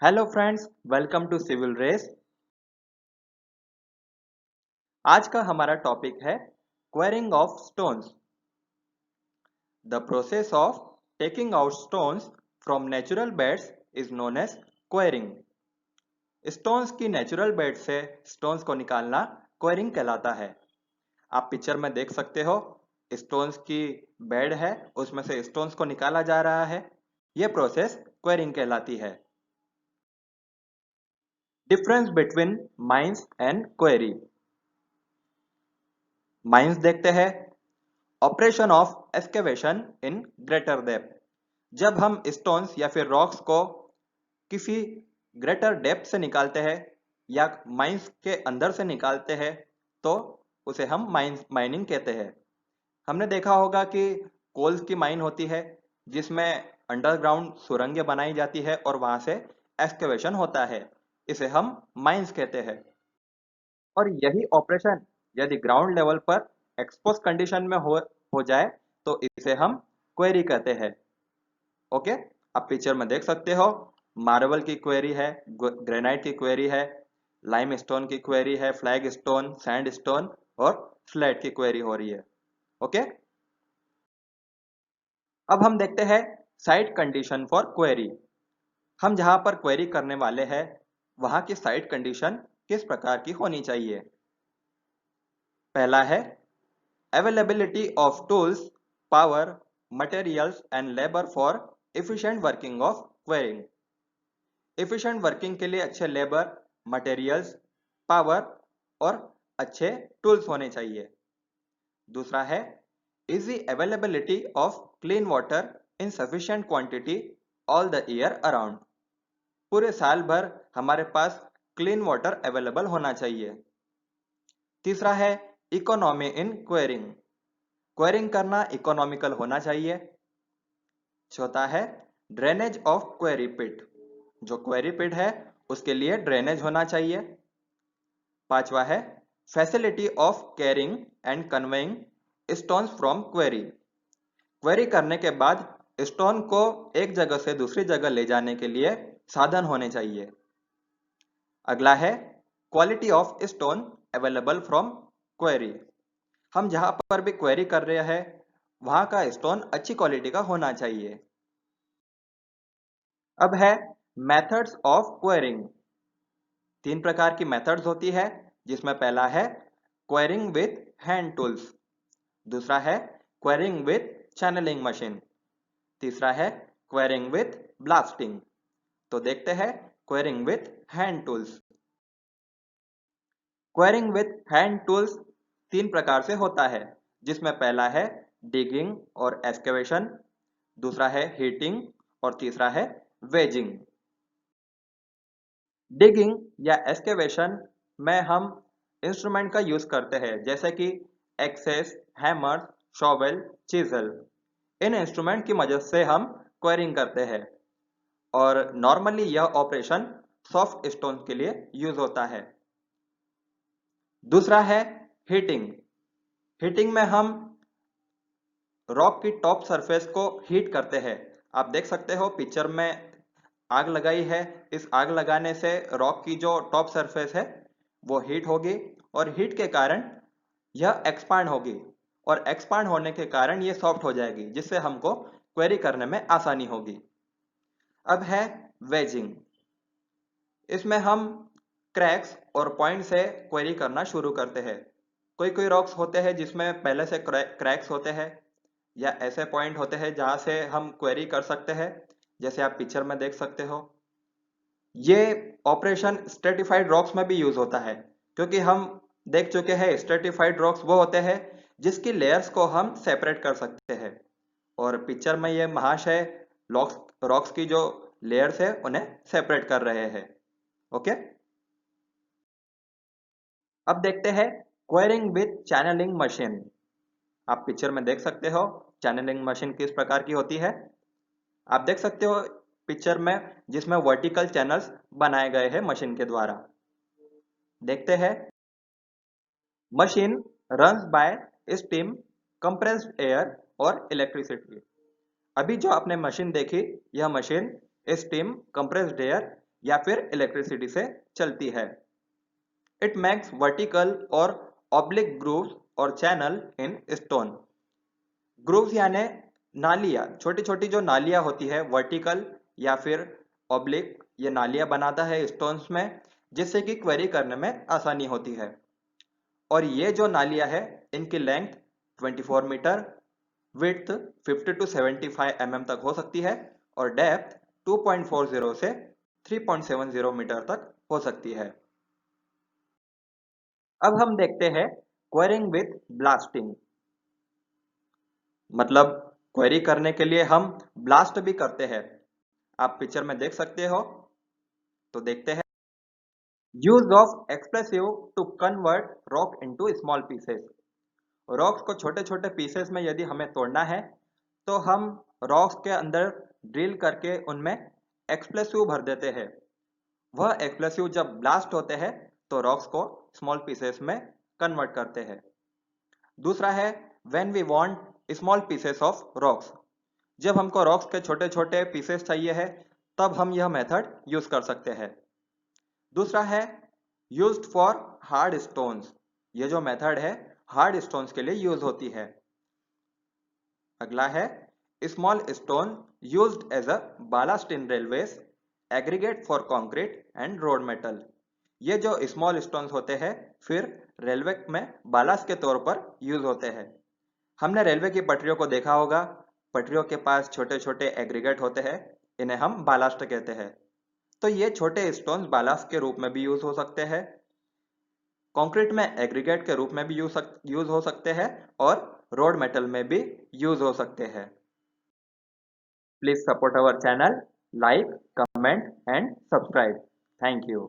Hello friends, welcome to civil race. आज का हमारा टॉपिक है quarrying of stones. The process of taking out stones from natural beds is known as quarrying. Stones की natural bed से stones को निकालना quarrying कहलाता है। आप पिक्चर में देख सकते हो, स्टोन्स की बेड है, उसमें से स्टोन्स को निकाला जा रहा है। यह प्रोसेस क्वेरिंग कहलाती है। Difference between mines and query. Mines देखते हैं। Operation of excavation in greater depth. जब हम स्टोन्स या फिर रॉक्स को किसी ग्रेटर डेप्थ से निकालते हैं या माइंस के अंदर से निकालते हैं तो उसे हम माइनिंग कहते हैं। हमने देखा होगा कि कोल्स की माइन होती है जिसमें अंडरग्राउंड सुरंगें बनाई जाती है और वहां से एक्सकेवेशन होता है। इसे हम माइंस कहते हैं। और यही ऑपरेशन यदि ग्राउंड लेवल पर एक्सपोज कंडीशन में हो जाए तो इसे हम क्वेरी कहते हैं। ओके, आप पिक्चर में देख सकते हो, मार्बल की क्वेरी है, ग्रेनाइट की क्वेरी है, लाइम स्टोन की क्वेरी है, फ्लैग स्टोन, सैंड स्टोन और स्लेट की क्वेरी हो रही है। ओके, अब हम देखते हैं साइट कंडीशन फॉर क्वेरी। हम जहां पर क्वेरी करने वाले हैं वहां की साइट कंडीशन किस प्रकार की होनी चाहिए। पहला है availability of tools, power, materials and labor for efficient working of querying। efficient working के लिए अच्छे लेबर, मटेरियल्स, पावर और अच्छे टूल्स होने चाहिए। दूसरा है easy availability of clean water in sufficient quantity all the year around। पूरे साल भर हमारे पास क्लीन वाटर अवेलेबल होना चाहिए। तीसरा है इकोनॉमी इन क्वेरिंग। क्वेरिंग करना इकोनॉमिकल होना चाहिए। चौथा है ड्रेनेज ऑफ क्वेरी पिट। जो क्वेरी पिट है उसके लिए ड्रेनेज होना चाहिए। पांचवा है facility of carrying and conveying stones from query. Query करने के बाद स्टोन को एक जगह से दूसरी जगह ले जाने के लिए साधन होने चाहिए। अगला है quality of stone available from query. हम जहां पर भी क्वेरी कर रहे हैं वहां का स्टोन अच्छी क्वालिटी का होना चाहिए। अब है मेथड्स ऑफ क्वेरिंग। तीन प्रकार की मेथड्स होती है जिसमें पहला है क्वेरिंग विथ हैंड टूल्स, दूसरा है क्वेरिंग विथ चैनलिंग मशीन, तीसरा है क्वेरिंग विथ ब्लास्टिंग। तो देखते हैं quarrying with hand tools. Quarrying with hand tools तीन प्रकार से होता है जिसमें पहला है डिगिंग और एक्सकेवेशन, दूसरा है हीटिंग और तीसरा है वेजिंग। डिगिंग या एक्सकेवेशन में हम इंस्ट्रूमेंट का यूज करते हैं जैसे कि एक्सेस, हैमर, शॉवेल, चीजल। इन इंस्ट्रूमेंट की मदद से हम क्वेरिंग करते हैं और नॉर्मली यह ऑपरेशन सॉफ्ट स्टोन के लिए यूज होता है। दूसरा है हीटिंग। हीटिंग में हम रॉक की टॉप सरफेस को हीट करते हैं। आप देख सकते हो पिक्चर में आग लगाई है। इस आग लगाने से रॉक की जो टॉप सरफेस है वो हीट होगी और हीट के कारण यह एक्सपांड होगी और एक्सपांड होने के कारण ये सॉफ्ट हो जाएगी जिससे हमको क्वेरी करने में आसानी होगी। अब है वेजिंग। इसमें हम क्रैक्स और पॉइंट से क्वेरी करना शुरू करते हैं। कोई कोई रॉक्स होते हैं जिसमें पहले से क्रैक्स होते हैं या ऐसे पॉइंट होते हैं जहां से हम क्वेरी कर सकते हैं, जैसे आप पिक्चर में देख सकते हो। ये ऑपरेशन स्ट्रेटिफाइड रॉक्स में भी यूज होता है क्योंकि हम देख चुके हैं स्ट्रेटिफाइड रॉक्स वो होते हैं जिसकी लेयर्स को हम सेपरेट कर सकते हैं और पिक्चर में ये महाशय रॉक्स की जो लेयर्स है उन्हें सेपरेट कर रहे हैं। ओके, अब देखते हैं क्वेरिंग विथ चैनलिंग मशीन। आप पिक्चर में देख सकते हो चैनलिंग मशीन किस प्रकार की होती है। आप देख सकते हो पिक्चर में जिसमें वर्टिकल चैनल्स बनाए गए हैं मशीन के द्वारा। देखते हैं machine runs bye steam, compressed air और इलेक्ट्रिसिटी। अभी जो आपने मशीन देखी यह मशीन स्टीम, कंप्रेस्ड एयर या फिर इलेक्ट्रिसिटी से चलती है। इट मेक्स वर्टिकल और ऑब्लिक ग्रूव्स और चैनल इन स्टोन। ग्रूव्स यानी नालियाँ, छोटी छोटी जो नालियाँ होती है वर्टिकल या फिर ऑब्लिक, ये नालियाँ बनाता है स्टोन्स में, जिससे कि क्वेरी करने में आसानी होती है। और ये जो नालियाँ है इनकी length 24 metre, width 50 to 75 mm तक हो सकती है और डेप्थ 2.40 से 3.70 मीटर तक हो सकती है। अब हम देखते हैं क्वेरिंग विथ ब्लास्टिंग। मतलब क्वेरी करने के लिए हम ब्लास्ट भी करते हैं। आप पिक्चर में देख सकते हो, तो देखते हैं। Use of explosive to convert rock into small pieces. Rocks को छोटे छोटे पीसेस में यदि हमें तोड़ना है तो हम रॉक्स के अंदर ड्रिल करके उनमें एक्सप्लेसिव भर देते हैं। वह एक्सप्लेसिव जब ब्लास्ट होते हैं तो रॉक्स को स्मॉल पीसेस में कन्वर्ट करते हैं। दूसरा है when we want small pieces of rocks. जब हमको रॉक्स के छोटे छोटे पीसेस चाहिए है तब हम यह मेथड यूज कर सकते हैं। दूसरा है यूज्ड फॉर हार्ड स्टोन्स। ये जो मेथड है हार्ड स्टोन्स के लिए यूज होती है। अगला है small stone used as a ballast in railways, aggregate for concrete and road metal. ये जो स्मॉल स्टोन्स होते हैं फिर रेलवे में बालास्ट के तौर पर यूज होते हैं। हमने रेलवे की पटरियों को देखा होगा, पटरियों के पास छोटे छोटे एग्रीगेट होते हैं, इन्हें हम बालास्ट कहते हैं। तो ये छोटे स्टोन्स बालास्ट के रूप में भी यूज हो सकते हैं, कंक्रीट में एग्रीगेट के रूप में भी यूज हो सकते हैं और रोड मेटल में भी यूज हो सकते हैं। Please support our channel, like, comment and subscribe. Thank you.